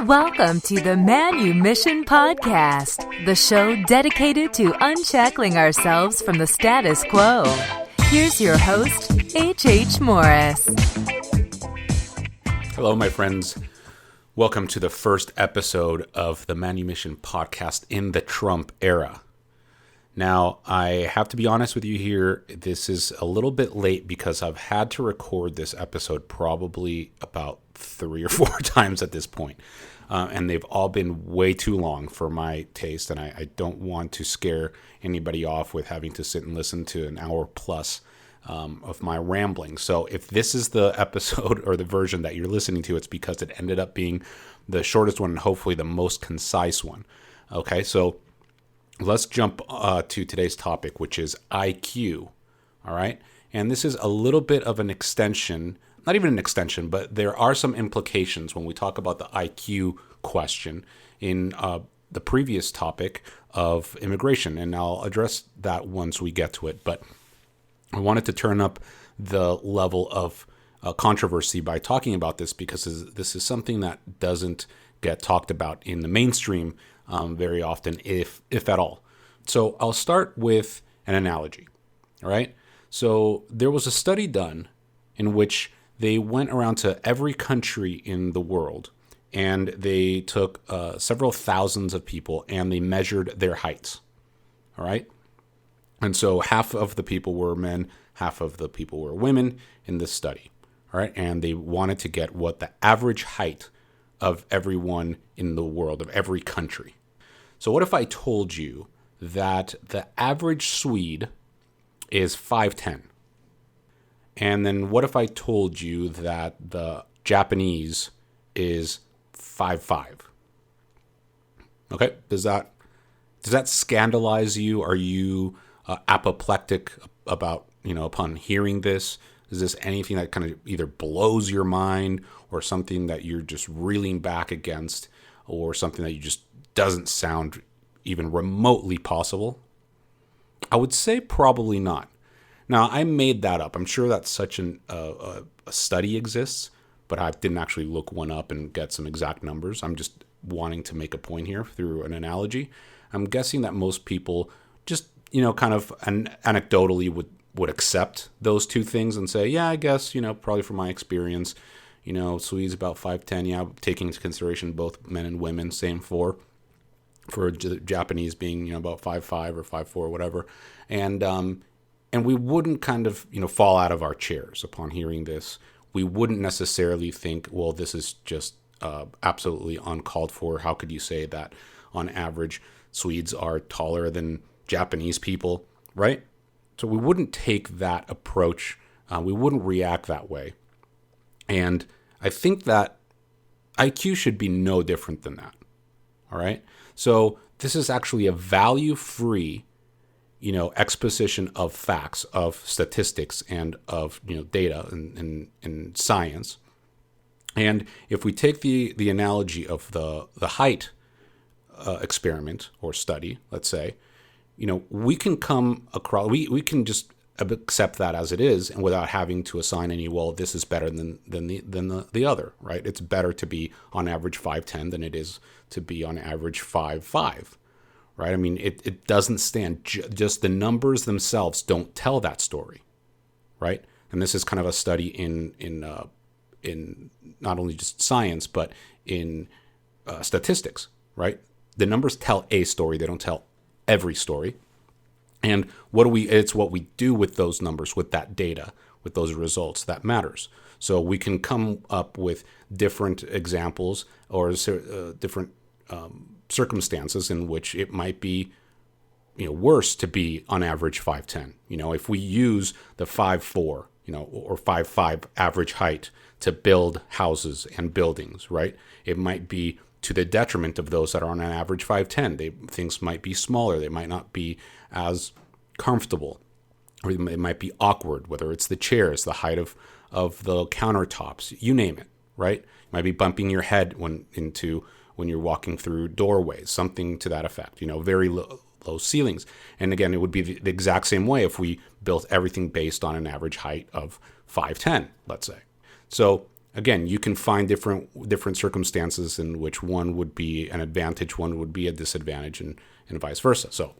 Welcome to the Manumission Podcast, the show dedicated to unshackling ourselves from the status quo. Here's your host, H.H. Morris. Hello, my friends. Welcome to the first episode of the Manumission Podcast in the Trump era. Now, I have to be honest with you here. This is a little bit late because I've had to record this episode probably about 3 or 4 times at this point. And they've all been way too long for my taste, and I don't want to scare anybody off with having to sit and listen to an hour plus of my rambling. So if this is the episode or the version that you're listening to, it's because it ended up being the shortest one and hopefully the most concise one. Okay, so let's jump to today's topic, which is IQ. All right, and this is a little bit of an extension. Not even an extension, but there are some implications when we talk about the IQ question in the previous topic of immigration, and I'll address that once we get to it. But I wanted to turn up the level of controversy by talking about this because this is something that doesn't get talked about in the mainstream very often, if at all. So I'll start with an analogy. All right. So there was a study done in which they went around to every country in the world, and they took several thousands of people, and they measured their heights. All right? And so half of the people were men, half of the people were women in this study. All right? And they wanted to get what the average height of everyone in the world, of every country. So what if I told you that the average Swede is 5'10"? And then what if I told you that the Japanese is 5'5"? Okay, does that scandalize you? Are you apoplectic about, upon hearing this? Is this anything that kind of either blows your mind or something that you're just reeling back against or something that you just doesn't sound even remotely possible? I would say probably not. Now, I made that up. I'm sure that such a study exists, but I didn't actually look one up and get some exact numbers. I'm just wanting to make a point here through an analogy. I'm guessing that most people just, kind of anecdotally would accept those two things and say, yeah, I guess, probably from my experience, Swedes about 5'10", yeah, taking into consideration both men and women, same for Japanese being, about 5'5" or 5'4", or whatever. And we wouldn't kind of, fall out of our chairs upon hearing this. We wouldn't necessarily think, well, this is just absolutely uncalled for. How could you say that on average Swedes are taller than Japanese people, right? So we wouldn't take that approach. We wouldn't react that way. And I think that IQ should be no different than that, all right? So this is actually a value-free exposition of facts, of statistics, and of data and science. And if we take the analogy of the height experiment or study, let's say, we can come across, we can just accept that as it is, and without having to assign any, well, this is better than the other, right? It's better to be on average 5'10" than it is to be on average 5'5". Right? I mean, it doesn't stand. Just the numbers themselves don't tell that story, right? And this is kind of a study in not only just science but in statistics, right? The numbers tell a story; they don't tell every story. And it's what we do with those numbers, with that data, with those results that matters. So we can come up with different examples or different circumstances in which it might be worse to be on average 5'10". If we use the 5'4", or 5'5" average height to build houses and buildings, right? It might be to the detriment of those that are on an average 5'10". Things might be smaller. They might not be as comfortable, or it might be awkward, whether it's the chairs, the height of the countertops, you name it, right? You might be bumping your head when you're walking through doorways, something to that effect, very low ceilings. And again, it would be the exact same way if we built everything based on an average height of 5'10", let's say. So again, you can find different circumstances in which one would be an advantage, one would be a disadvantage, and vice versa. So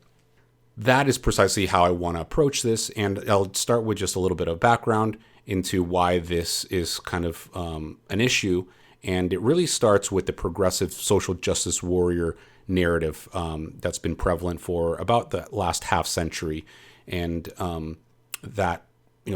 that is precisely how I want to approach this, and I'll start with just a little bit of background into why this is kind of an issue, and it really starts with the progressive social justice warrior narrative that's been prevalent for about the last half century, and that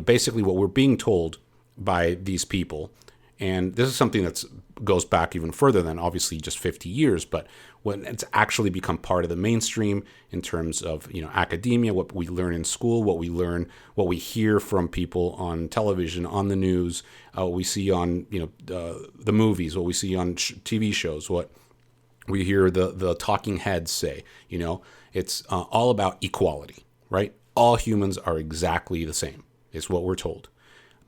basically what we're being told by these people. And this is something that goes back even further than obviously just 50 years, but when it's actually become part of the mainstream in terms of academia, what we learn in school, what we hear from people on television, on the news, what we see on the movies, what we see on TV shows, what we hear the talking heads say. It's all about equality, right? All humans are exactly the same, is what we're told.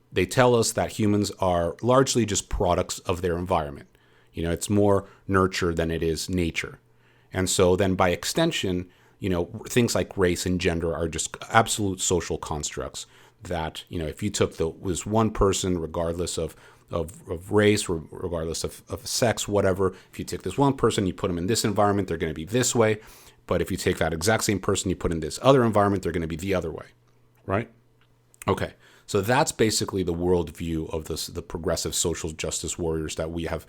They tell us that humans are largely just products of their environment. It's more nurture than it is nature. And so then by extension, things like race and gender are just absolute social constructs that, if you took was one person, regardless of race, regardless of sex, whatever, if you take this one person, you put them in this environment, they're going to be this way. But if you take that exact same person, you put in this other environment, they're going to be the other way, right? Okay. So that's basically the worldview of the progressive social justice warriors that we have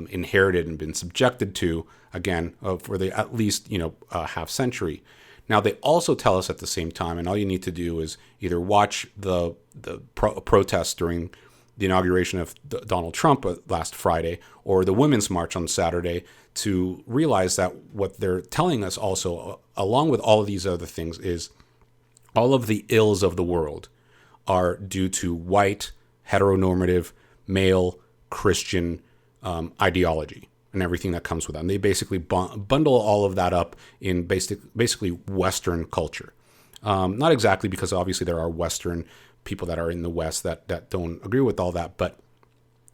inherited and been subjected to, again, for the at least half century. Now, they also tell us at the same time, and all you need to do is either watch the protests during the inauguration of Donald Trump last Friday or the Women's March on Saturday to realize that what they're telling us also, along with all of these other things, is all of the ills of the world are due to white, heteronormative, male, Christian ideology and everything that comes with that. And they basically bundle all of that up in basically Western culture. Not exactly, because obviously there are Western people that are in the West that don't agree with all that, but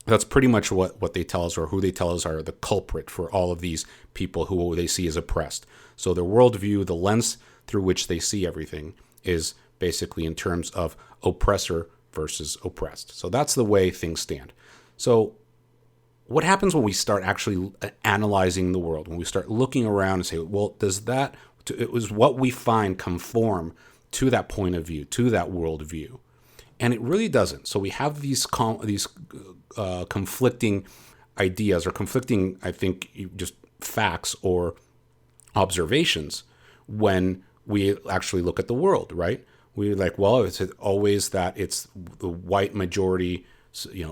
that's pretty much what they tell us, or who they tell us are the culprit for all of these people who they see as oppressed. So their worldview, the lens through which they see everything, is basically in terms of oppressor versus oppressed. So that's the way things stand. So what happens when we start actually analyzing the world, when we start looking around and say, well, was what we find conform to that point of view, to that worldview? And it really doesn't. So we have these conflicting ideas, or conflicting, I think, just facts or observations when we actually look at the world, right? We're like, well, is it always that it's the white majority,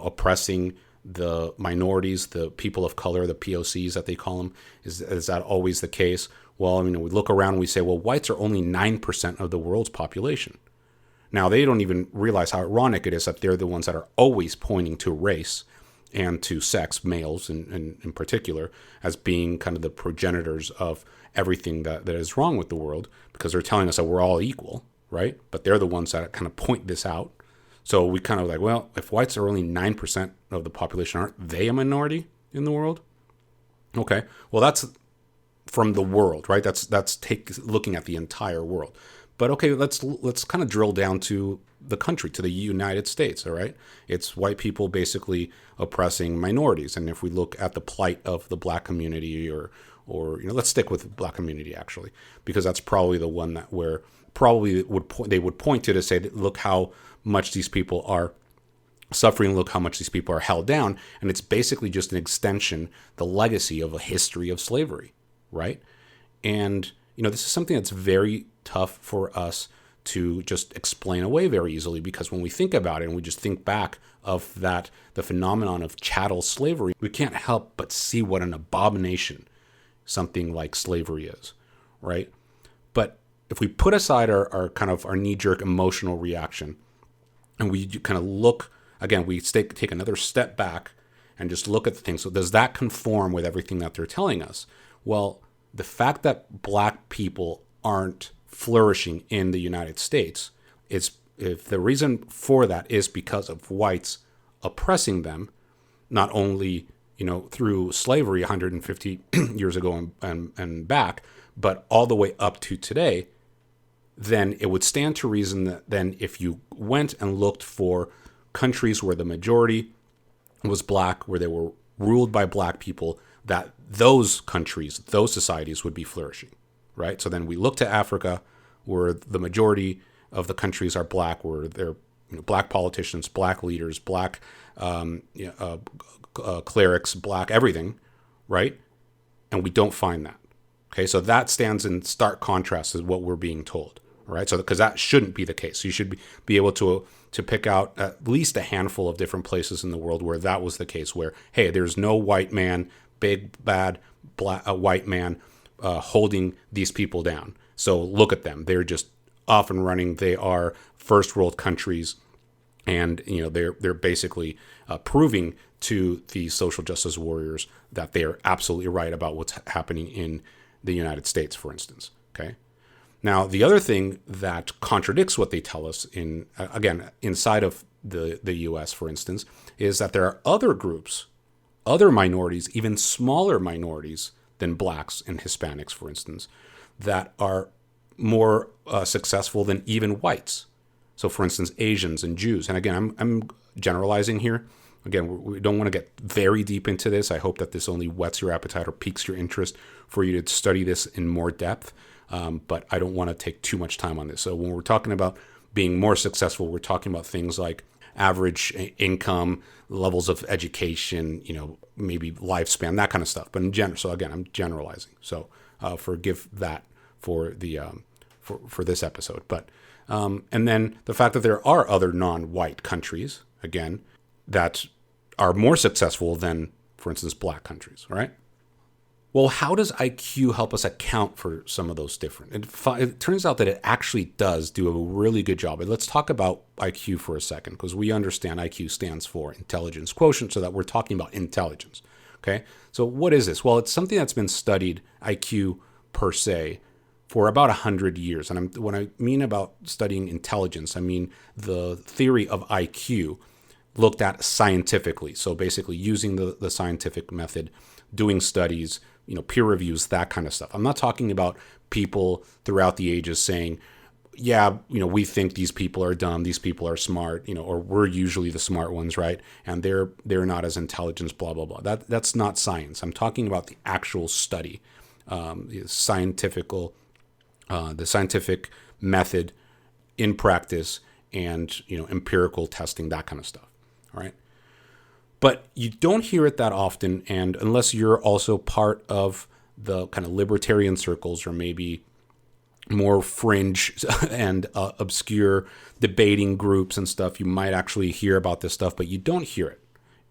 oppressing the minorities, the people of color, the POCs that they call them? Is that always the case? Well, we look around and we say, well, whites are only 9% of the world's population. Now, they don't even realize how ironic it is that they're the ones that are always pointing to race and to sex, males in particular, as being kind of the progenitors of everything that is wrong with the world, because they're telling us that we're all equal, right? But they're the ones that kind of point this out. So we kind of like, well, if whites are only 9% of the population, aren't they a minority in the world? Okay, well, that's from the world, right? That's looking at the entire world. But okay, let's kind of drill down to the country, to the United States, all right? It's white people basically oppressing minorities. And if we look at the plight of the black community, or let's stick with the black community, actually, because that's probably the one that where probably they would point to say, look how much these people are suffering, look how much these people are held down. And it's basically just an extension, the legacy of a history of slavery, right? And this is something that's very tough for us to just explain away very easily, because when we think about it and we just think back of the phenomenon of chattel slavery, we can't help but see what an abomination something like slavery is, right? But if we put aside our knee-jerk emotional reaction, and we kind of look, again, we take another step back and just look at the thing. So does that conform with everything that they're telling us? Well, the fact that black people aren't flourishing in the United States is, if the reason for that is because of whites oppressing them, not only through slavery 150 years ago and back, but all the way up to today, then it would stand to reason that then if you went and looked for countries where the majority was black, where they were ruled by black people, that those countries, those societies would be flourishing, right? So then we look to Africa, where the majority of the countries are black, where they're black politicians, black leaders, black clerics, black everything, right? And we don't find that. Okay, so that stands in stark contrast to what we're being told, right? So because that shouldn't be the case. You should be able to pick out at least a handful of different places in the world where that was the case, where, hey, there's no white man, big, bad, black, white man holding these people down. So look at them. They're just off and running. They are first world countries. And, they're basically proving to the social justice warriors that they are absolutely right about what's happening in the United States, for instance. Okay. Now, the other thing that contradicts what they tell us inside of the U.S., for instance, is that there are other groups, other minorities, even smaller minorities than blacks and Hispanics, for instance, that are more successful than even whites. So, for instance, Asians and Jews. And again, I'm generalizing here. Again, we don't want to get very deep into this. I hope that this only whets your appetite or piques your interest for you to study this in more depth. But I don't want to take too much time on this. So when we're talking about being more successful, we're talking about things like average income, levels of education, maybe lifespan, that kind of stuff. But in general, so again, I'm generalizing. So forgive that for the for this episode. But and then the fact that there are other non-white countries, again, that are more successful than, for instance, black countries, right? Well, how does IQ help us account for some of those different? It turns out that it actually does do a really good job. And let's talk about IQ for a second, because we understand IQ stands for intelligence quotient, so that we're talking about intelligence, okay? So what is this? Well, it's something that's been studied, IQ per se, for about 100 years. And when I mean about studying intelligence, I mean the theory of IQ looked at scientifically. So basically using the scientific method, doing studies, peer reviews, that kind of stuff. I'm not talking about people throughout the ages saying, yeah, we think these people are dumb, these people are smart, or we're usually the smart ones, right? And they're not as intelligent, blah, blah, blah. That's not science. I'm talking about the actual study, the scientific method in practice and, empirical testing, that kind of stuff. All right. But you don't hear it that often. And unless you're also part of the kind of libertarian circles or maybe more fringe and obscure debating groups and stuff, you might actually hear about this stuff, but you don't hear it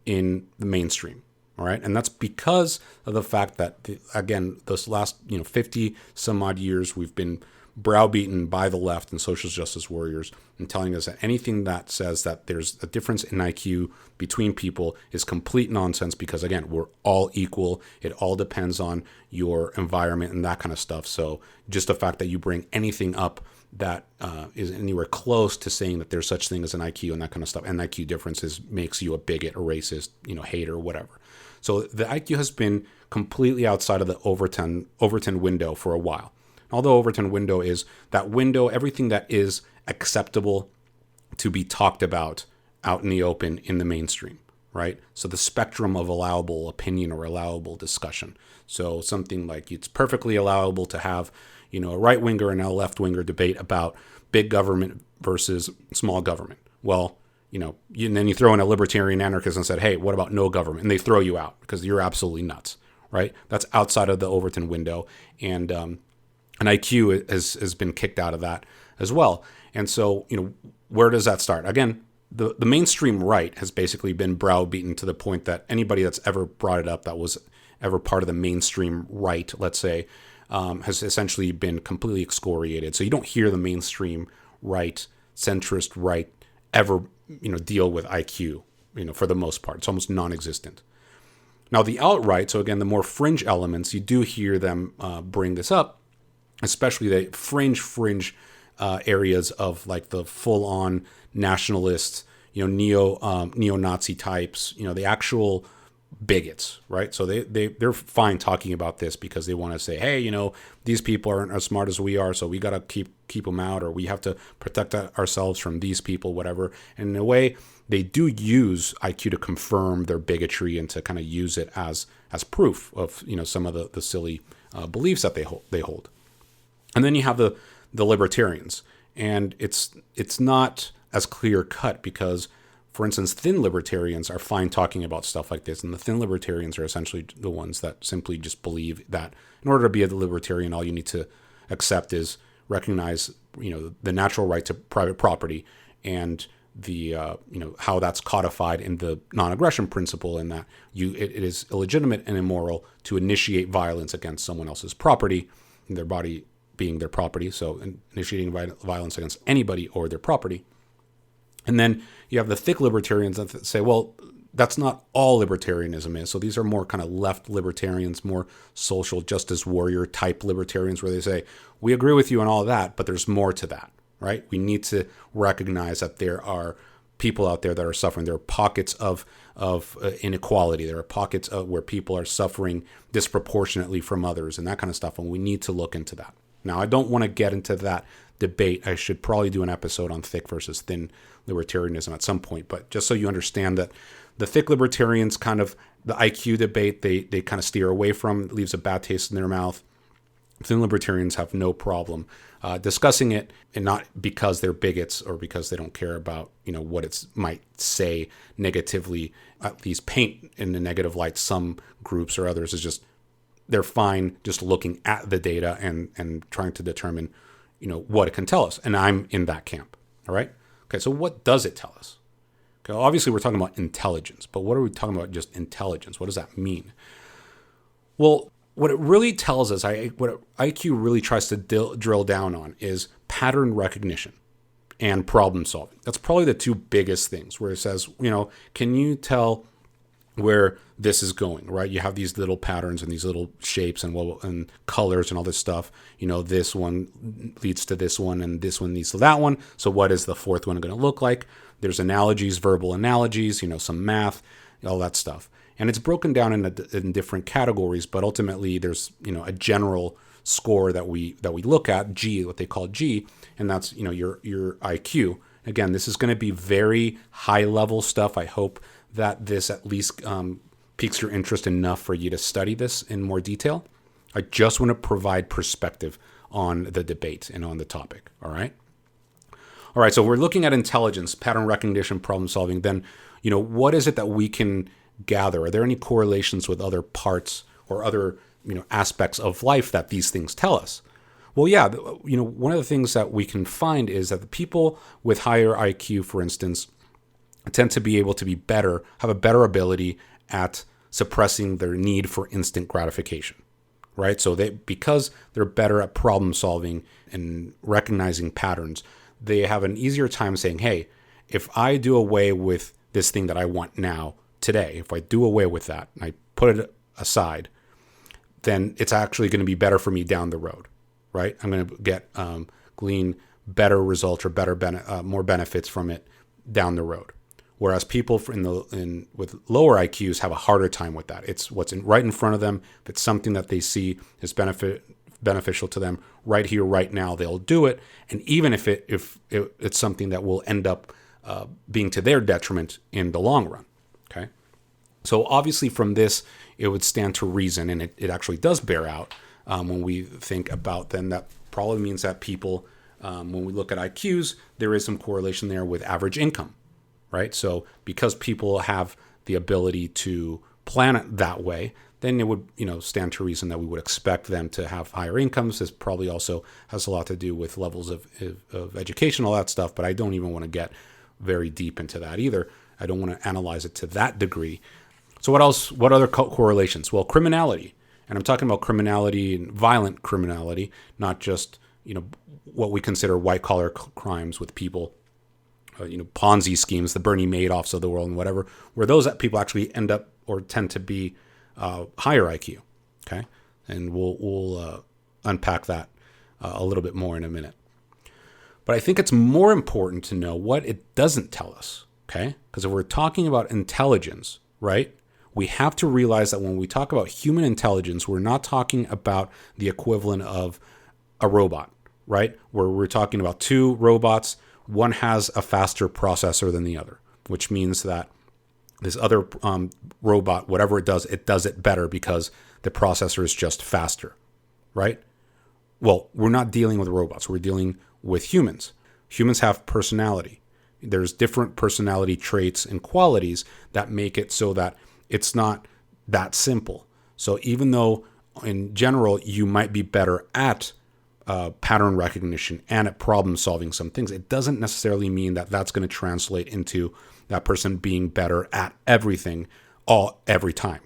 in the mainstream. All right. And that's because of the fact that, again, this last 50 some odd years, we've been browbeaten by the left and social justice warriors and telling us that anything that says that there's a difference in IQ between people is complete nonsense, because, again, we're all equal. It all depends on your environment and that kind of stuff. So just the fact that you bring anything up that is anywhere close to saying that there's such thing as an IQ and that kind of stuff, and IQ differences, makes you a bigot, a racist, hater, whatever. So the IQ has been completely outside of the Overton window for a while. All the Overton window is that window, everything that is acceptable to be talked about out in the open in the mainstream, right? So the spectrum of allowable opinion or allowable discussion. So something like it's perfectly allowable to have, a right-winger and a left-winger debate about big government versus small government. Well, and then you throw in a libertarian anarchist and said, hey, what about no government? And they throw you out because you're absolutely nuts, right? That's outside of the Overton window. And IQ has been kicked out of that as well. And so, where does that start? Again, the mainstream right has basically been browbeaten to the point that anybody that's ever brought it up that was ever part of the mainstream right, let's say, has essentially been completely excoriated. So you don't hear the mainstream right, centrist right, ever, deal with IQ, for the most part. It's almost non-existent. Now, the alt-right, so again, the more fringe elements, you do hear them bring this up, especially the fringe areas of like the full-on nationalists, neo-Nazi types, the actual bigots, right? So they're fine talking about this because they want to say, hey, these people aren't as smart as we are, so we got to keep them out, or we have to protect ourselves from these people, whatever. And in a way, they do use IQ to confirm their bigotry and to kind of use it as proof of some of the silly beliefs that they hold. And then you have the libertarians, and it's not as clear cut because, for instance, thin libertarians are fine talking about stuff like this, and the thin libertarians are essentially the ones that simply just believe that in order to be a libertarian, all you need to accept is recognize, the natural right to private property and the how that's codified in the non-aggression principle, and that it is illegitimate and immoral to initiate violence against someone else's property, and their body being their property. So initiating violence against anybody or their property. And then you have the thick libertarians that say, well, that's not all libertarianism is. So these are more kind of left libertarians, more social justice warrior type libertarians, where they say, we agree with you on all of that, but there's more to that, right? We need to recognize that there are people out there that are suffering. There are pockets of inequality. There are pockets where people are suffering disproportionately from others and that kind of stuff. And we need to look into that. Now, I don't want to get into that debate. I should probably do an episode on thick versus thin libertarianism at some point, but just so you understand that the thick libertarians kind of, the IQ debate, they kind of steer away from, it leaves a bad taste in their mouth. Thin libertarians have no problem discussing it, and not because they're bigots or because they don't care about, what it might say negatively, at least paint in the negative light some groups or others. Is just, they're fine just looking at the data and trying to determine, what it can tell us. And I'm in that camp. All right. Okay. So what does it tell us? Okay. Obviously we're talking about intelligence, but what are we talking about? Just intelligence. What does that mean? Well, what it really tells us, what IQ really tries to drill down on is pattern recognition and problem solving. That's probably the two biggest things, where it says, can you tell where this is going, right? You have these little patterns and these little shapes and colors and all this stuff. This one leads to this one and this one leads to that one. So what is the fourth one going to look like? There's analogies, verbal analogies, some math, all that stuff. And it's broken down in different categories, but ultimately there's, a general score that we look at, G, what they call G, and that's, your IQ. Again, this is going to be very high level stuff. I hope that this at least piques your interest enough for you to study this in more detail. I just want to provide perspective on the debate and on the topic. All right. So we're looking at intelligence, pattern recognition, problem solving. Then, what is it that we can gather? Are there any correlations with other parts or other, aspects of life that these things tell us? Well, yeah, one of the things that we can find is that the people with higher IQ, for instance, tend to be able to have a better ability at suppressing their need for instant gratification, right? So because they're better at problem solving and recognizing patterns, they have an easier time saying, hey, if I do away with this thing that I want now, today, if I do away with that and I put it aside, then it's actually going to be better for me down the road, right? I'm going to glean better results or more benefits from it down the road. Whereas people with lower IQs have a harder time with that. It's what's right in front of them. If it's something that they see is beneficial to them right here, right now, they'll do it. And even if it's something that will end up being to their detriment in the long run. Okay. So obviously from this, it would stand to reason, and it actually does bear out when we think about then that probably means that people, when we look at IQs, there is some correlation there with average income. Right. So because people have the ability to plan it that way, then it would, stand to reason that we would expect them to have higher incomes. This probably also has a lot to do with levels of education, all that stuff. But I don't even want to get very deep into that either. I don't want to analyze it to that degree. So what else? What other correlations? Well, criminality. And I'm talking about criminality and violent criminality, not just, what we consider white collar crimes with people. Ponzi schemes, the Bernie Madoffs of the world and whatever, where those people actually end up or tend to be higher IQ. Okay. And we'll unpack that a little bit more in a minute. But I think it's more important to know what it doesn't tell us. Okay. Because if we're talking about intelligence, right, we have to realize that when we talk about human intelligence, we're not talking about the equivalent of a robot, right? Where we're talking about two robots, one has a faster processor than the other, which means that this other robot, whatever it does it better because the processor is just faster, right? Well, we're not dealing with robots. We're dealing with humans. Humans have personality. There's different personality traits and qualities that make it so that it's not that simple. So even though in general you might be better at pattern recognition and at problem solving some things, it doesn't necessarily mean that that's going to translate into that person being better at everything every time,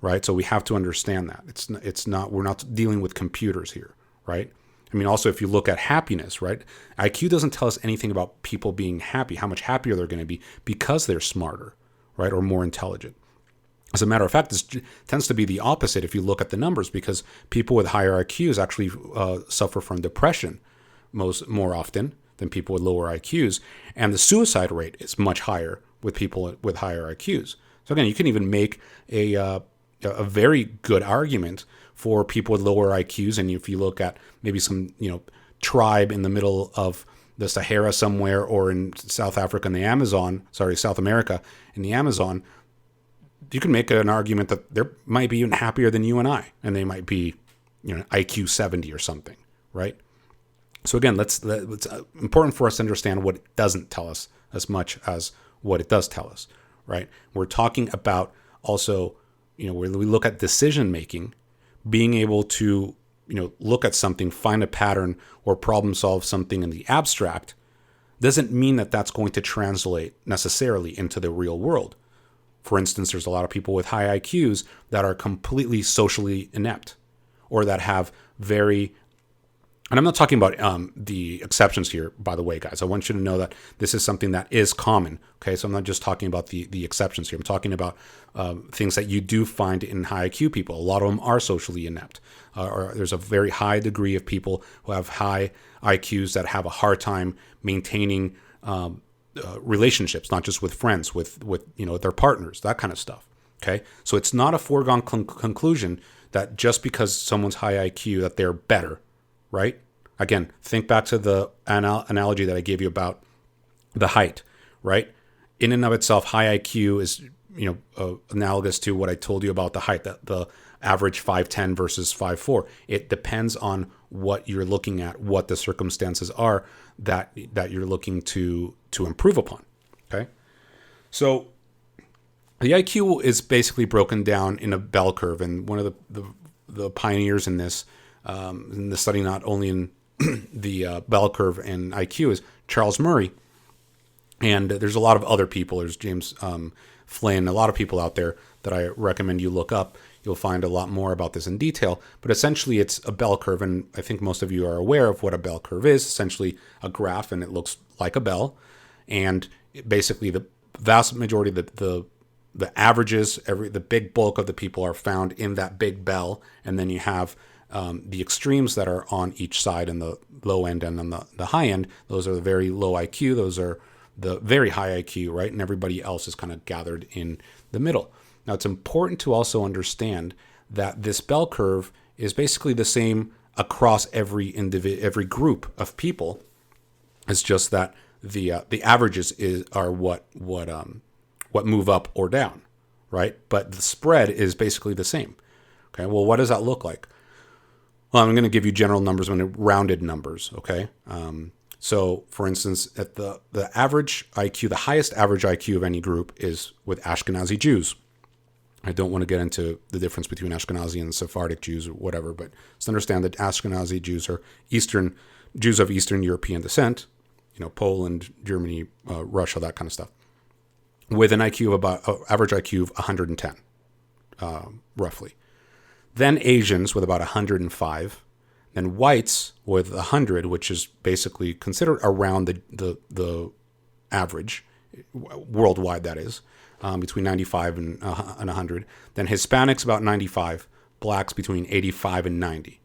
right? So we have to understand that we're not dealing with computers here, right? I mean, also if you look at happiness, right? IQ doesn't tell us anything about people being happy, how much happier they're going to be because they're smarter, right? Or more intelligent. As a matter of fact, this tends to be the opposite if you look at the numbers, because people with higher IQs actually suffer from depression more often than people with lower IQs. And the suicide rate is much higher with people with higher IQs. So again, you can even make a very good argument for people with lower IQs. And if you look at maybe some, tribe in the middle of the Sahara somewhere, or in South America in the Amazon, you can make an argument that they might be even happier than you and I, and they might be, IQ 70 or something, right? So again, it's important for us to understand what it doesn't tell us as much as what it does tell us, right? We're talking about also, where we look at decision making, being able to, look at something, find a pattern, or problem solve something in the abstract, doesn't mean that that's going to translate necessarily into the real world. For instance, there's a lot of people with high IQs that are completely socially inept, or that have and I'm not talking about the exceptions here, by the way, guys. I want you to know that this is something that is common, okay? So I'm not just talking about the exceptions here. I'm talking about things that you do find in high IQ people. A lot of them are socially inept. Or there's a very high degree of people who have high IQs that have a hard time maintaining relationships, not just with friends, with their partners, that kind of stuff. Okay, so it's not a foregone conclusion that just because someone's high IQ that they're better, right? Again, think back to the analogy that I gave you about the height, right? In and of itself, high IQ is analogous to what I told you about the height, that the average 5'10" versus 5'4". It depends on what you're looking at, what the circumstances are that you're looking to improve upon. Okay, so the IQ is basically broken down in a bell curve, and one of the pioneers in this study, not only in the bell curve and IQ, is Charles Murray. And there's a lot of other people. There's James Flynn, a lot of people out there that I recommend you look up. You'll find a lot more about this in detail. But essentially, it's a bell curve, and I think most of you are aware of what a bell curve is. Essentially, a graph, and it looks like a bell. And basically, the vast majority of the averages, the big bulk of the people are found in that big bell. And then you have the extremes that are on each side, and the low end and on the high end. Those are the very low IQ. Those are the very high IQ, right? And everybody else is kind of gathered in the middle. Now, it's important to also understand that this bell curve is basically the same across every group of people. It's just that the averages are what move up or down, right? But the spread is basically the same. Okay, well, what does that look like? Well, I'm going to give you general numbers, I'm going to rounded numbers, okay? So, for instance, at the average IQ, the highest average IQ of any group is with Ashkenazi Jews. I don't want to get into the difference between Ashkenazi and Sephardic Jews or whatever, but just understand that Ashkenazi Jews are Jews of Eastern European descent, Poland, Germany, Russia, that kind of stuff, with an IQ of average IQ of 110, roughly. Then Asians with about 105. Then whites with 100, which is basically considered around the average, worldwide that is, between 95 and 100. Then Hispanics about 95, blacks between 85 and 90.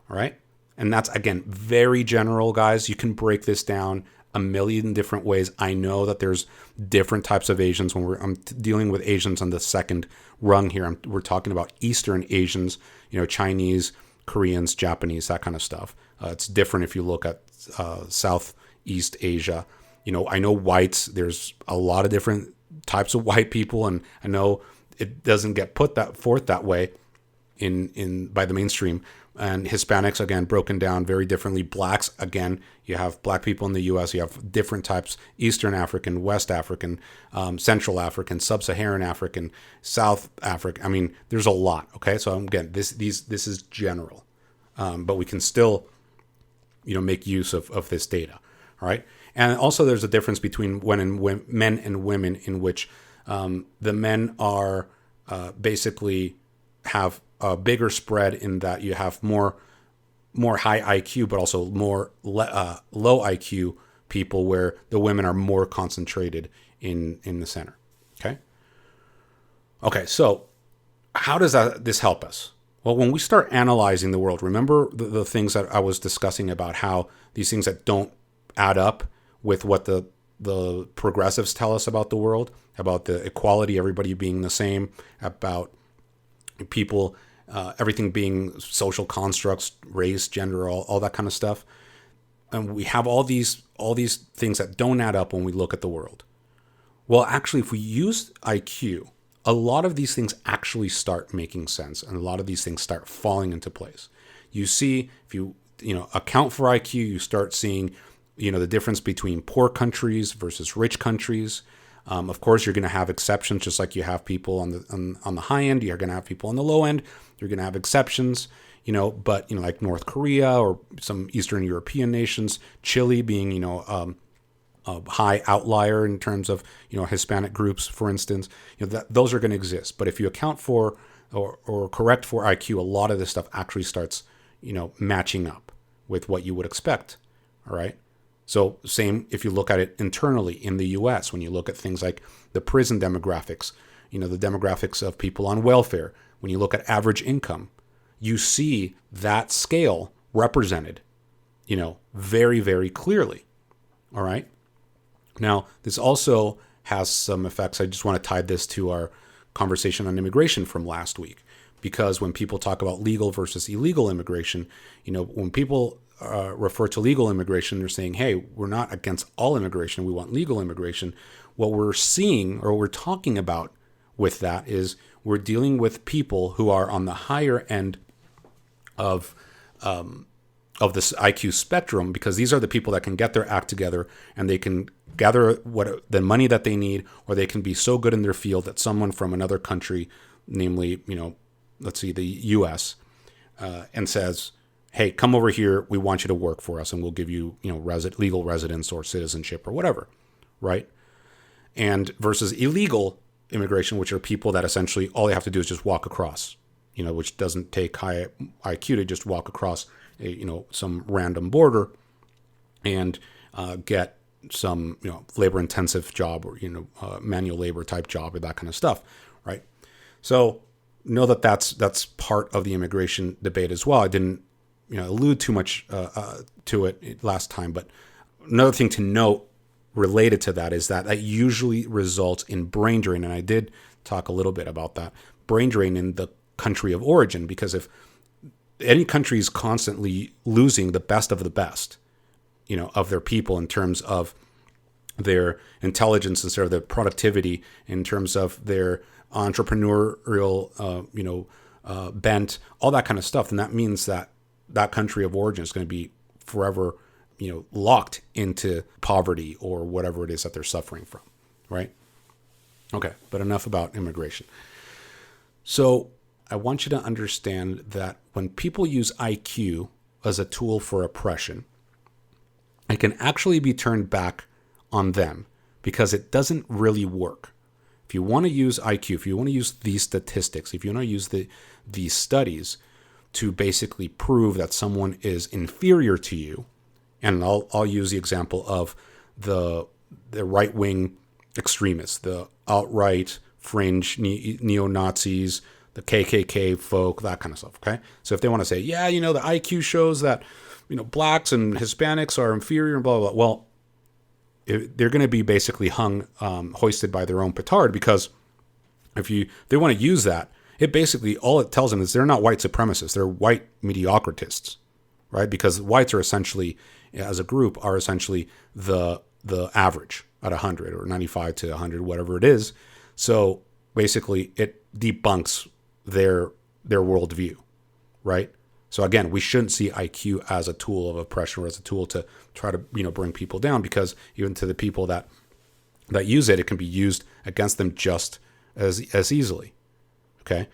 All right? And that's, again, very general, guys. You can break this down a million different ways. I know that there's different types of Asians. When I'm dealing with Asians on the second rung here, we're talking about Eastern Asians, Chinese, Koreans, Japanese, that kind of stuff. It's different if you look at Southeast Asia. I know whites, there's a lot of different types of white people, and I know it doesn't get put forth that way in by the mainstream. And Hispanics, again, broken down very differently. Blacks, again, you have black people in the U.S., you have different types: Eastern African, West African, Central African, Sub-Saharan African, South African. I mean, there's a lot, okay? So again, this is general. But we can still, make use of this data, all right? And also there's a difference between men and women in which the men are basically have a bigger spread in that you have more high IQ, but also more low IQ people, where the women are more concentrated in the center. Okay. So how does this help us? Well, when we start analyzing the world, remember the things that I was discussing about how these things that don't add up with what the progressives tell us about the world, about the equality, everybody being the same, about people, everything being social constructs, race, gender, all that kind of stuff. And we have all these things that don't add up when we look at the world. Well, actually, if we use IQ, a lot of these things actually start making sense, and a lot of these things start falling into place. You see, if you account for IQ, you start seeing the difference between poor countries versus rich countries. Of course, you're going to have exceptions, just like you have people on the high end. You're going to have people on the low end. You're going to have exceptions, but like North Korea or some Eastern European nations, Chile being a high outlier in terms of Hispanic groups, for instance. Those are going to exist. But if you account for or correct for IQ, a lot of this stuff actually starts matching up with what you would expect. All right. So same if you look at it internally in the U.S., when you look at things like the prison demographics, the demographics of people on welfare, when you look at average income, you see that scale represented, very, very clearly. All right. Now, this also has some effects. I just want to tie this to our conversation on immigration from last week, because when people talk about legal versus illegal immigration, when people refer to legal immigration, they're saying, hey, we're not against all immigration, we want legal immigration. What we're seeing, or we're talking about with that, is we're dealing with people who are on the higher end of this IQ spectrum, because these are the people that can get their act together and they can gather the money that they need, or they can be so good in their field that someone from another country, namely, let's see, the U.S., and says, hey, come over here, we want you to work for us, and we'll give you, legal residence or citizenship or whatever, right? And versus illegal immigration, which are people that essentially all they have to do is just walk across, which doesn't take high IQ to just walk across, some random border and get some, labor-intensive job, or, manual labor type job, or that kind of stuff, right? So know that that's part of the immigration debate as well. I didn't allude too much to it last time, but another thing to note related to that is that usually results in brain drain, and I did talk a little bit about that, brain drain in the country of origin, because if any country is constantly losing the best of the best, of their people in terms of their intelligence, instead of their productivity, in terms of their entrepreneurial, bent, all that kind of stuff, then that means that country of origin is going to be forever, locked into poverty or whatever it is that they're suffering from, right? Okay, but enough about immigration. So I want you to understand that when people use IQ as a tool for oppression, it can actually be turned back on them, because it doesn't really work. If you want to use IQ, if you want to use these statistics, if you want to use these studies to basically prove that someone is inferior to you, and I'll use the example of the right-wing extremists, the alt-right fringe neo-Nazis, the KKK folk, that kind of stuff, okay? So if they want to say, yeah, the IQ shows that, blacks and Hispanics are inferior and blah, blah, blah. Well, they're going to be basically hoisted by their own petard, because if they want to use that, it basically, all it tells them is they're not white supremacists, they're white mediocritists, right? Because whites are essentially, as a group, are essentially the average at 100 or 95 to 100, whatever it is. So basically, it debunks their worldview, right? So again, we shouldn't see IQ as a tool of oppression or as a tool to try to bring people down, because even to the people that use it, it can be used against them just as easily. Okay.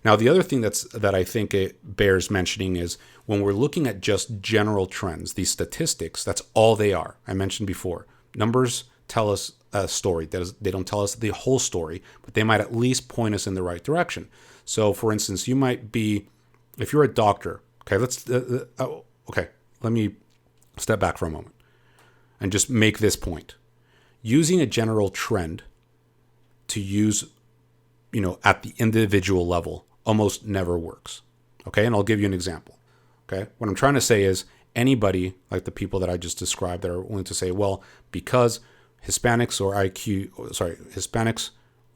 Now, the other thing that I think it bears mentioning is when we're looking at just general trends, these statistics, that's all they are. I mentioned before, numbers tell us a story. They don't tell us the whole story, but they might at least point us in the right direction. So, for instance, you might be, if you're a doctor, okay, let me step back for a moment and just make this point. Using a general trend to use, at the individual level almost never works. Okay, and I'll give you an example. Okay, what I'm trying to say is anybody like the people that I just described that are willing to say, well, because Hispanics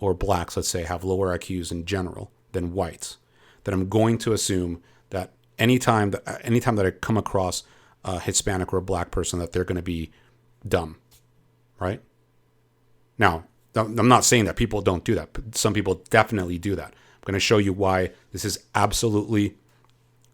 or blacks, let's say, have lower IQs in general than whites, that I'm going to assume that anytime that I come across a Hispanic or a black person, that they're going to be dumb, right? Now, I'm not saying that people don't do that, but some people definitely do that. I'm going to show you why this is absolutely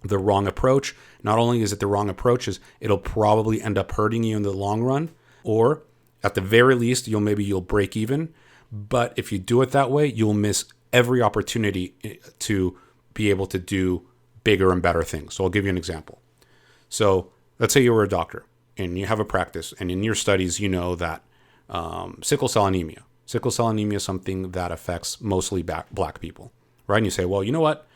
the wrong approach. Not only is it the wrong approach, it'll probably end up hurting you in the long run, or at the very least, you'll break even. But if you do it that way, you'll miss every opportunity to be able to do bigger and better things. So I'll give you an example. So let's say you were a doctor and you have a practice, and in your studies, you know that sickle cell anemia is something that affects mostly black people, right? And you say, well, you know what?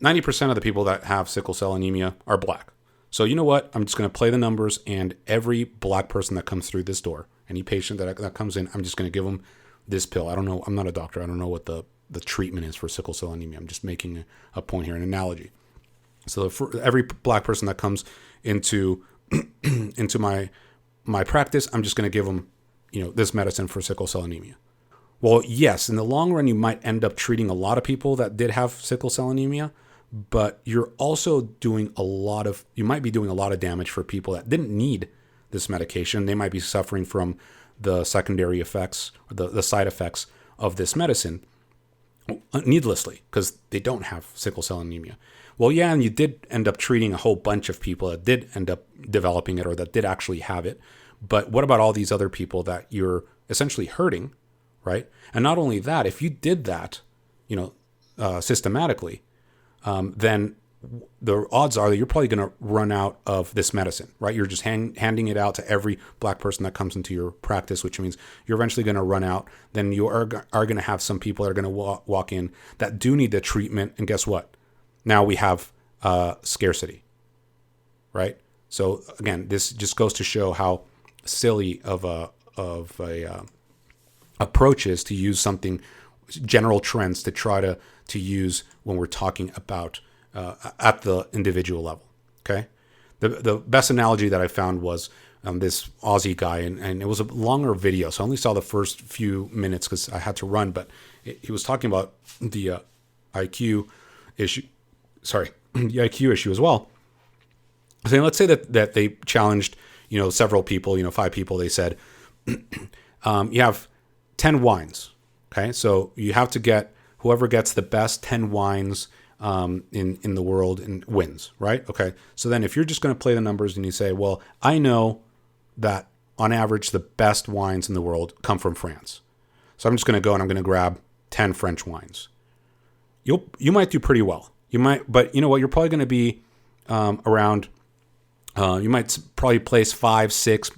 90% of the people that have sickle cell anemia are black. So you know what? I'm just going to play the numbers, and every black person that comes through this door, any patient that comes in, I'm just going to give them this pill. I don't know. I'm not a doctor. I don't know what the treatment is for sickle cell anemia. I'm just making a point here, an analogy. So for every black person that comes into my practice, I'm just going to give them this medicine for sickle cell anemia. Well, yes, in the long run, you might end up treating a lot of people that did have sickle cell anemia, but you're also you might be doing a lot of damage for people that didn't need this medication. They might be suffering from the secondary effects, or the side effects of this medicine needlessly, because they don't have sickle cell anemia. Well, yeah, and you did end up treating a whole bunch of people that did end up developing it or that did actually have it. But what about all these other people that you're essentially hurting, right? And not only that, if you did that, systematically, then the odds are that you're probably going to run out of this medicine, right? You're just handing it out to every black person that comes into your practice, which means you're eventually going to run out. Then you are going to have some people that are going to walk in that do need the treatment. And guess what? Now we have scarcity, right? So again, this just goes to show how silly of a approach is to use something, general trends, to try to use when we're talking about at the individual level. Okay, the best analogy that I found was this Aussie guy, and it was a longer video, so I only saw the first few minutes because I had to run. But he was talking about the IQ issue. Sorry, the IQ issue as well. So let's say that they challenged several people, 5 people. They said you have 10 wines. Okay, so you have to get whoever gets the best 10 wines in the world and wins, right? Okay, so then if you're just going to play the numbers and you say, well, I know that on average the best wines in the world come from France, so I'm just going to go and I'm going to grab 10 French wines. You might do pretty well. You might, but you know what? You're probably going to be around. You might probably place 5, 6,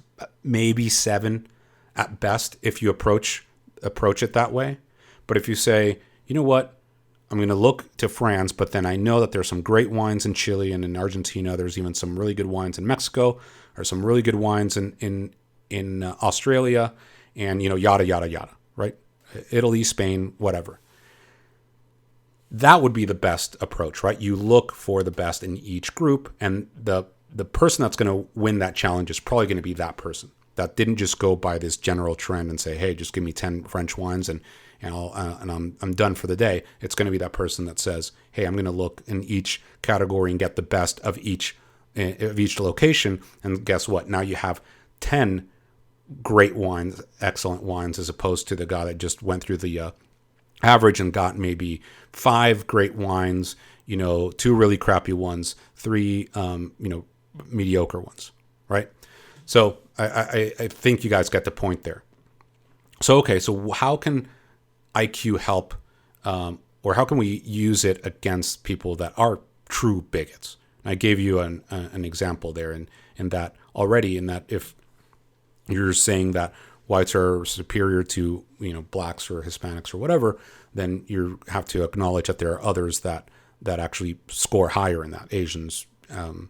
maybe 7 at best if you approach it that way. But if you say, you know what, I'm going to look to France, but then I know that there's some great wines in Chile and in Argentina. There's even some really good wines in Mexico, or some really good wines in Australia, and yada yada yada, right? Italy, Spain, whatever. That would be the best approach, right? You look for the best in each group, and the person that's going to win that challenge is probably going to be that person. that didn't just go by this general trend and say, hey, just give me 10 French wines and I'm done for the day. It's going to be that person that says, hey, I'm going to look in each category and get the best of each location. And guess what? Now you have 10 great wines, excellent wines, as opposed to the guy that just went through the average and got maybe 5 great wines, 2 really crappy ones, 3 mediocre ones, right? So I think you guys get the point there. So how can IQ help, or how can we use it against people that are true bigots? And I gave you an example there in that already, in that if you're saying that whites are superior to blacks or Hispanics or whatever, then you have to acknowledge that there are others that actually score higher in that, Asians and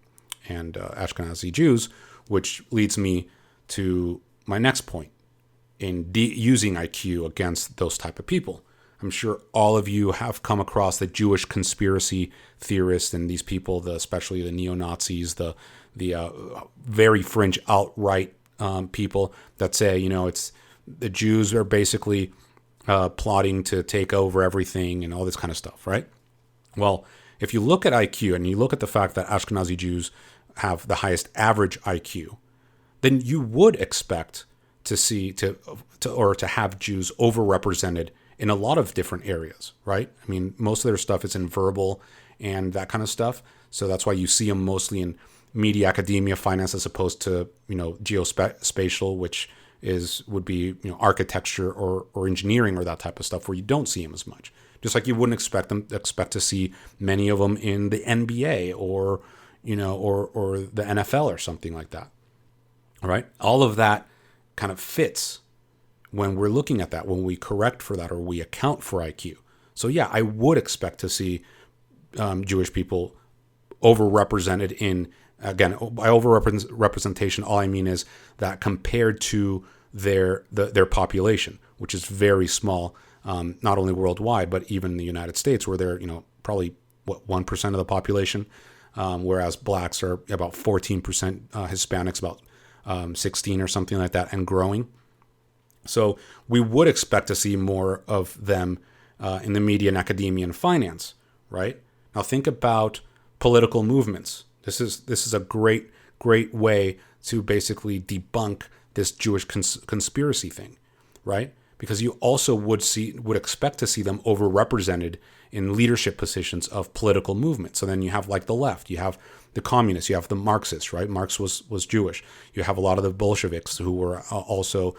Ashkenazi Jews, which leads me to my next point in using IQ against those type of people. I'm sure all of you have come across the Jewish conspiracy theorists and these people, especially the neo-Nazis, the very fringe alt-right people that say, it's the Jews are basically plotting to take over everything and all this kind of stuff, right? Well, if you look at IQ and you look at the fact that Ashkenazi Jews have the highest average IQ, then you would expect to see to have Jews overrepresented in a lot of different areas, right? I mean, most of their stuff is in verbal and that kind of stuff. So that's why you see them mostly in media, academia, finance, as opposed to, geospatial, which would be, architecture or engineering or that type of stuff, where you don't see them as much. Just like you wouldn't expect to see many of them in the NBA or the NFL or something like that. All right. All of that kind of fits when we're looking at that, when we correct for that or we account for IQ. So yeah, I would expect to see Jewish people overrepresented in, again, by overrepresentation, all I mean is that compared to their population, which is very small, not only worldwide, but even in the United States, where they're, probably 1% of the population, whereas blacks are about 14%, Hispanics about 16 or something like that, and growing. So we would expect to see more of them in the media and academia and finance, right? Now think about political movements. This is a great way to basically debunk this Jewish conspiracy thing, right? Because you also would expect to see them overrepresented in leadership positions of political movements. So then you have like the left, you have the communists, you have the Marxists, right? Marx was Jewish. You have a lot of the Bolsheviks who were also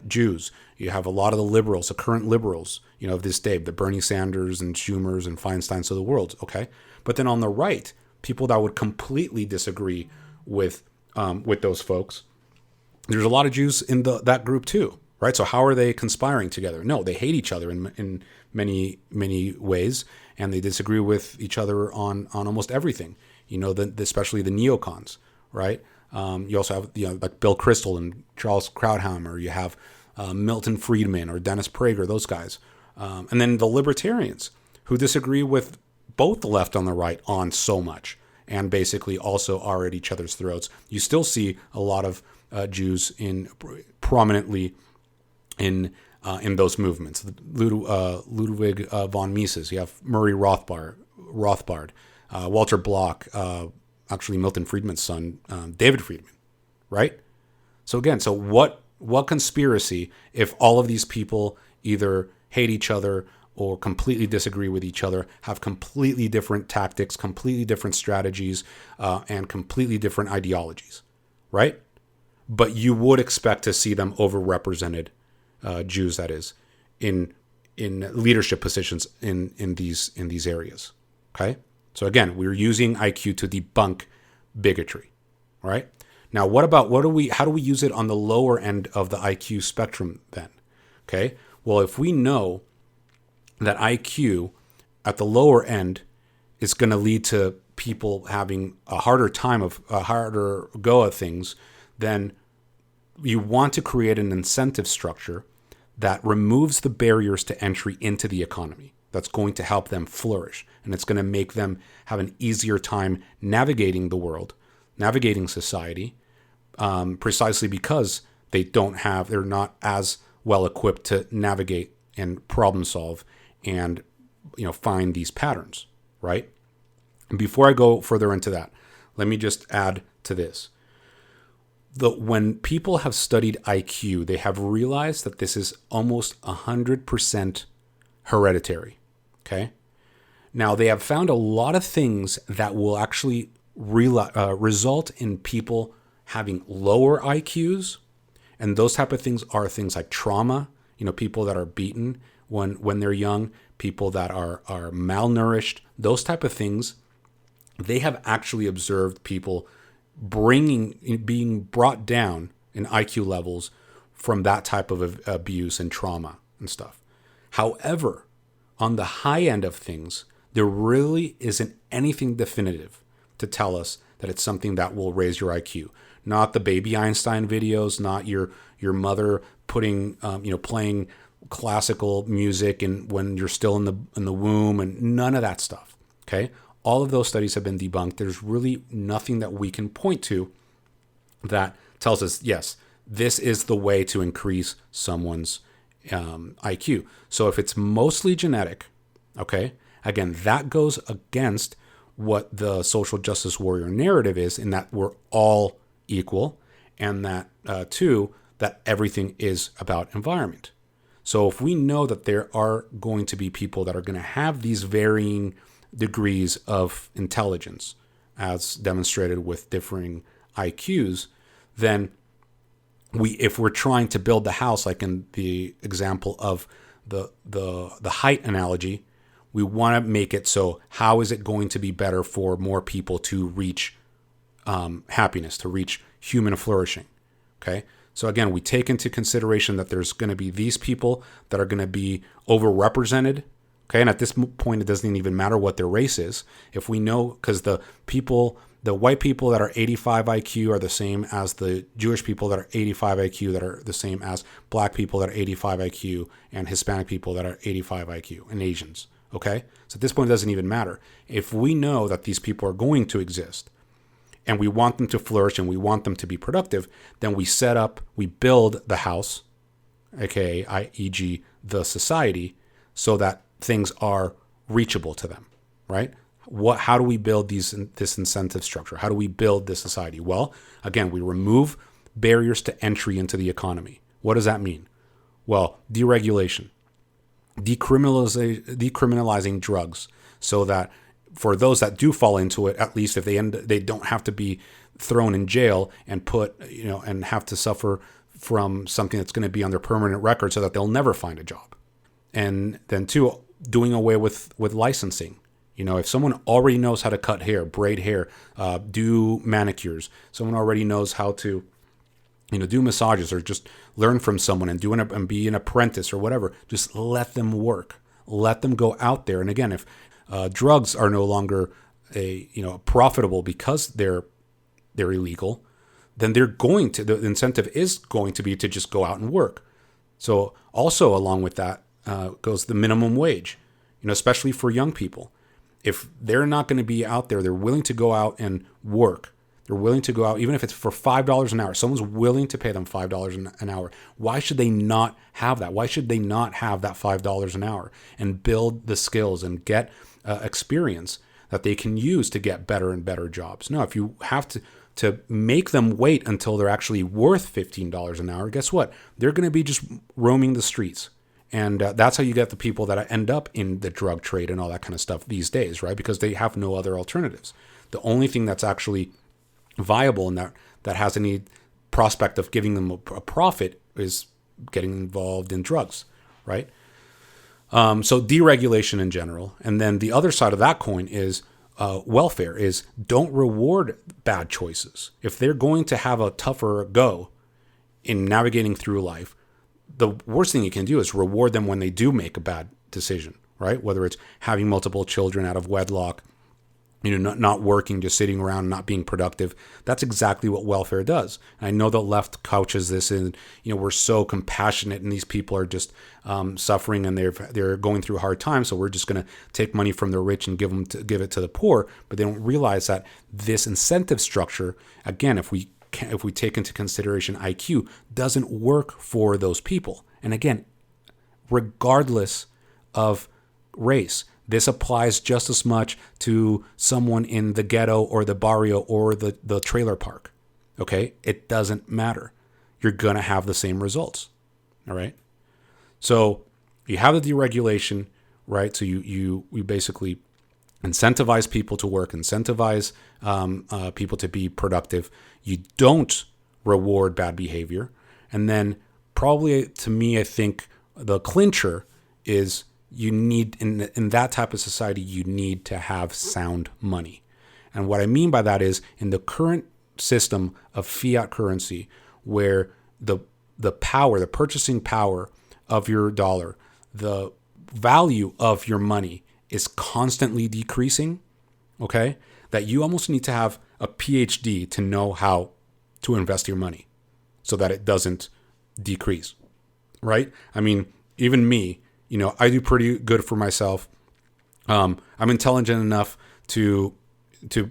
Jews. You have a lot of the liberals, the current liberals, of this day, the Bernie Sanders and Schumers and Feinsteins of the world, okay? But then on the right, people that would completely disagree with those folks, there's a lot of Jews in that group too, right? So how are they conspiring together? No, they hate each other in many, many ways, and they disagree with each other on almost everything. Especially the neocons, right? You also have like Bill Kristol and Charles Krauthammer. You have Milton Friedman or Dennis Prager, those guys, and then the libertarians who disagree with both the left and the right on so much, and basically also are at each other's throats. You still see a lot of Jews prominently in those movements. Ludwig von Mises. You have Murray Rothbard, Walter Block, actually Milton Friedman's son, David Friedman, right? So again, what conspiracy if all of these people either hate each other or completely disagree with each other, have completely different tactics, completely different strategies, and completely different ideologies, right? But you would expect to see them overrepresented, Jews that is, in leadership positions in these areas. Okay? So again, we're using IQ to debunk bigotry. All right? Now how do we use it on the lower end of the IQ spectrum then? Okay? Well, if we know that IQ at the lower end is going to lead to people having a harder go at things, then you want to create an incentive structure that removes the barriers to entry into the economy. That's going to help them flourish, and it's going to make them have an easier time navigating the world, navigating society, precisely because they're not as well equipped to navigate and problem solve and, find these patterns, right? And before I go further into that, let me just add to this. When people have studied IQ, they have realized that this is almost 100% hereditary, okay? Now, they have found a lot of things that will actually result in people having lower IQs, and those type of things are things like trauma, people that are beaten when they're young, people that are malnourished, those type of things. They have actually observed people being brought down in IQ levels from that type of abuse and trauma and stuff. However, on the high end of things, there really isn't anything definitive to tell us that it's something that will raise your IQ. Not the baby Einstein videos, not your mother playing classical music and when you're still in the womb, and none of that stuff. Okay? All of those studies have been debunked. There's really nothing that we can point to that tells us, yes, this is the way to increase someone's IQ. So if it's mostly genetic, okay, again, that goes against what the social justice warrior narrative is, in that we're all equal, and that, two, that everything is about environment. So if we know that there are going to be people that are going to have these varying degrees of intelligence, as demonstrated with differing IQs, then if we're trying to build the house, like in the example of the height analogy, we want to make it so how is it going to be better for more people to reach happiness, to reach human flourishing? Okay. So again, we take into consideration that there's going to be these people that are going to be overrepresented. Okay, and at this point, it doesn't even matter what their race is. If we know, because the white people that are 85 IQ are the same as the Jewish people that are 85 IQ, that are the same as black people that are 85 IQ, and Hispanic people that are 85 IQ, and Asians. Okay, so at this point, it doesn't even matter. If we know that these people are going to exist, and we want them to flourish, and we want them to be productive, then we build the house, aka, e.g., the society, so that things are reachable to them, right? How do we build this incentive structure? How do we build this society? Well, again, we remove barriers to entry into the economy. What does that mean? Well, deregulation, decriminalizing drugs, so that for those that do fall into it, at least if they don't have to be thrown in jail and and have to suffer from something that's going to be on their permanent record, so that they'll never find a job. And then two, doing away with licensing. If someone already knows how to cut hair, braid hair, do manicures, someone already knows how to, do massages, or just learn from someone and be an apprentice or whatever, just let them work. Let them go out there. And again, if drugs are no longer profitable because they're illegal, then the incentive is going to be to just go out and work. So also along with that goes the minimum wage, especially for young people. If they're not going to be out there, they're willing to go out and work. They're willing to go out, even if it's for $5 an hour. Someone's willing to pay them $5 an hour. Why should they not have that? Why should they not have that $5 an hour and build the skills and get experience that they can use to get better and better jobs? No, if you have to make them wait until they're actually worth $15 an hour, guess what? They're going to be just roaming the streets. And that's how you get the people that end up in the drug trade and all that kind of stuff these days, right? Because they have no other alternatives. The only thing that's actually viable and that has any prospect of giving them a profit is getting involved in drugs, right? So deregulation in general. And then the other side of that coin is welfare, is don't reward bad choices. If they're going to have a tougher go in navigating through life, the worst thing you can do is reward them when they do make a bad decision, right? Whether it's having multiple children out of wedlock, not working, just sitting around, not being productive. That's exactly what welfare does. And I know the left couches this in, we're so compassionate and these people are just suffering and they're going through hard times. So we're just going to take money from the rich and give it to the poor. But they don't realize that this incentive structure, again, if we if we take into consideration IQ, doesn't work for those people. And again, regardless of race, this applies just as much to someone in the ghetto or the barrio or the trailer park. Okay? It doesn't matter. You're going to have the same results. All right? So you have the deregulation, right? So you basically incentivize people to work, incentivize people to be productive. You don't reward bad behavior. And then probably, to me, I think the clincher is you need, in that type of society, you need to have sound money. And what I mean by that is, in the current system of fiat currency, where the power, the purchasing power of your dollar, the value of your money is constantly decreasing, okay? That you almost need to have a PhD to know how to invest your money so that it doesn't decrease, right? I mean, even me, I do pretty good for myself. I'm intelligent enough to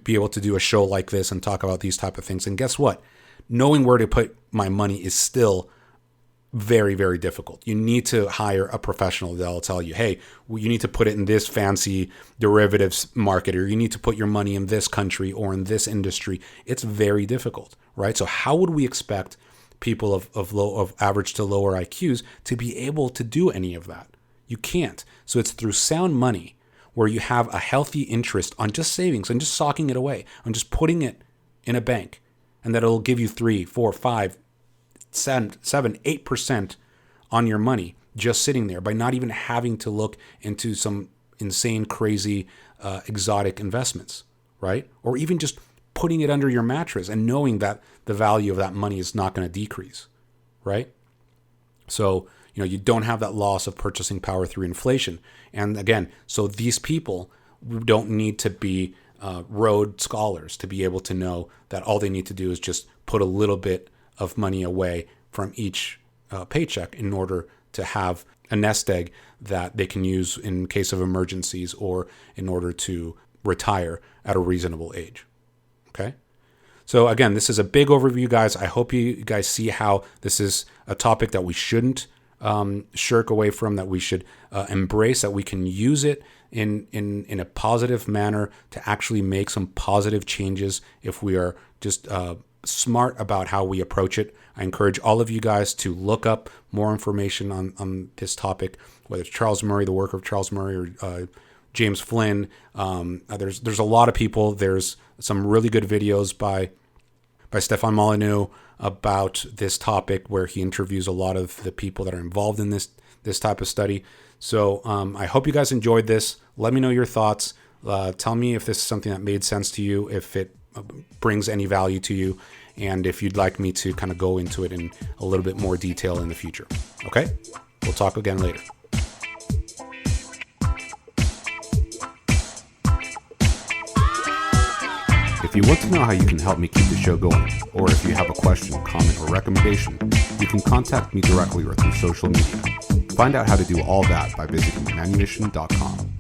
be able to do a show like this and talk about these type of things. And guess what? Knowing where to put my money is still very, very difficult. You need to hire a professional that'll tell you, hey, you need to put it in this fancy derivatives market, or you need to put your money in this country or in this industry. It's very difficult, right? So how would we expect people of average to lower IQs to be able to do any of that? You can't. So it's through sound money, where you have a healthy interest on just savings and just socking it away, on just putting it in a bank, and that it'll give you 3, 4, 5, 7, 8% on your money just sitting there, by not even having to look into some insane, crazy, exotic investments, right? Or even just putting it under your mattress and knowing that the value of that money is not going to decrease, right? So, you don't have that loss of purchasing power through inflation. And again, so these people don't need to be Rhodes scholars to be able to know that all they need to do is just put a little bit of money away from each paycheck in order to have a nest egg that they can use in case of emergencies or in order to retire at a reasonable age. Okay? So again, this is a big overview, guys. I hope you guys see how this is a topic that we shouldn't shirk away from, that we should embrace, that we can use it in a positive manner to actually make some positive changes if we are just smart about how we approach it. I encourage all of you guys to look up more information on this topic, whether it's Charles Murray, the work of Charles Murray, or James Flynn. There's a lot of people. There's some really good videos by Stefan Molyneux about this topic, where he interviews a lot of the people that are involved in this type of study. So I hope you guys enjoyed this. Let me know your thoughts. Tell me if this is something that made sense to you, if it brings any value to you, and if you'd like me to kind of go into it in a little bit more detail in the future. Okay? We'll talk again later. If you want to know how you can help me keep the show going, or if you have a question, comment, or recommendation, you can contact me directly or through social media. Find out how to do all that by visiting manumission.com.